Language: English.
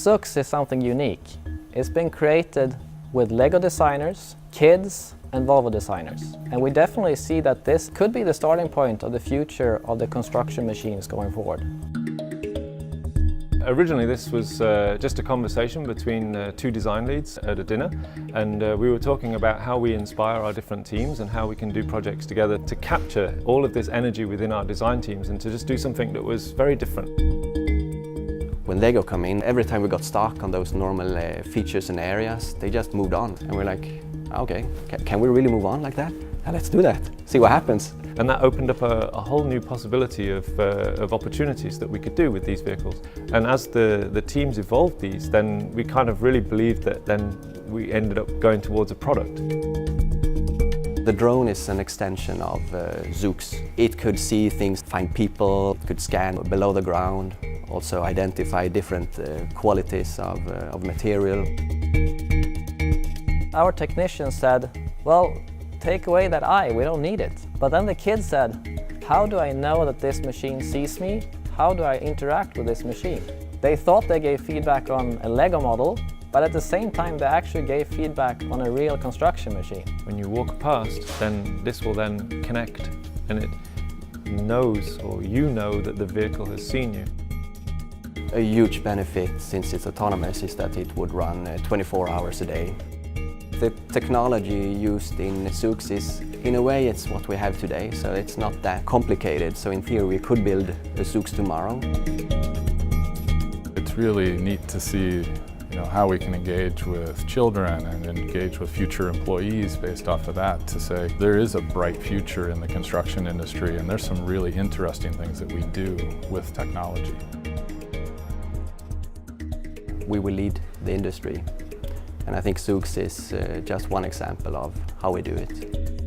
ZEUX is something unique. It's been created with LEGO designers, kids and Volvo designers. And we definitely see that this could be the starting point of the future of the construction machines going forward. Originally this was just a conversation between two design leads at a dinner, and we were talking about how we inspire our different teams and how we can do projects together to capture all of this energy within our design teams and to just do something that was very different. When LEGO come in, every time we got stuck on those normal features and areas, they just moved on. And we're like, okay, can we really move on like that? Let's do that, see what happens. And that opened up a whole new possibility of opportunities that we could do with these vehicles. And as the teams evolved these, then we kind of really believed that then we ended up going towards a product. The drone is an extension of ZEUX. It could see things, find people, it could scan below the ground, also identify different qualities of material. Our technician said, well, take away that eye, we don't need it. But then the kids said, how do I know that this machine sees me? How do I interact with this machine? They thought they gave feedback on a LEGO model, but at the same time they actually gave feedback on a real construction machine. When you walk past, then this will then connect and it knows, or you know, that the vehicle has seen you. A huge benefit, since it's autonomous, is that it would run 24 hours a day. The technology used in ZEUX is, in a way, it's what we have today, so it's not that complicated. So in theory, we could build a ZEUX tomorrow. It's really neat to see, how we can engage with children and engage with future employees based off of that, to say there is a bright future in the construction industry and there's some really interesting things that we do with technology. We will lead the industry. And I think ZEUX is just one example of how we do it.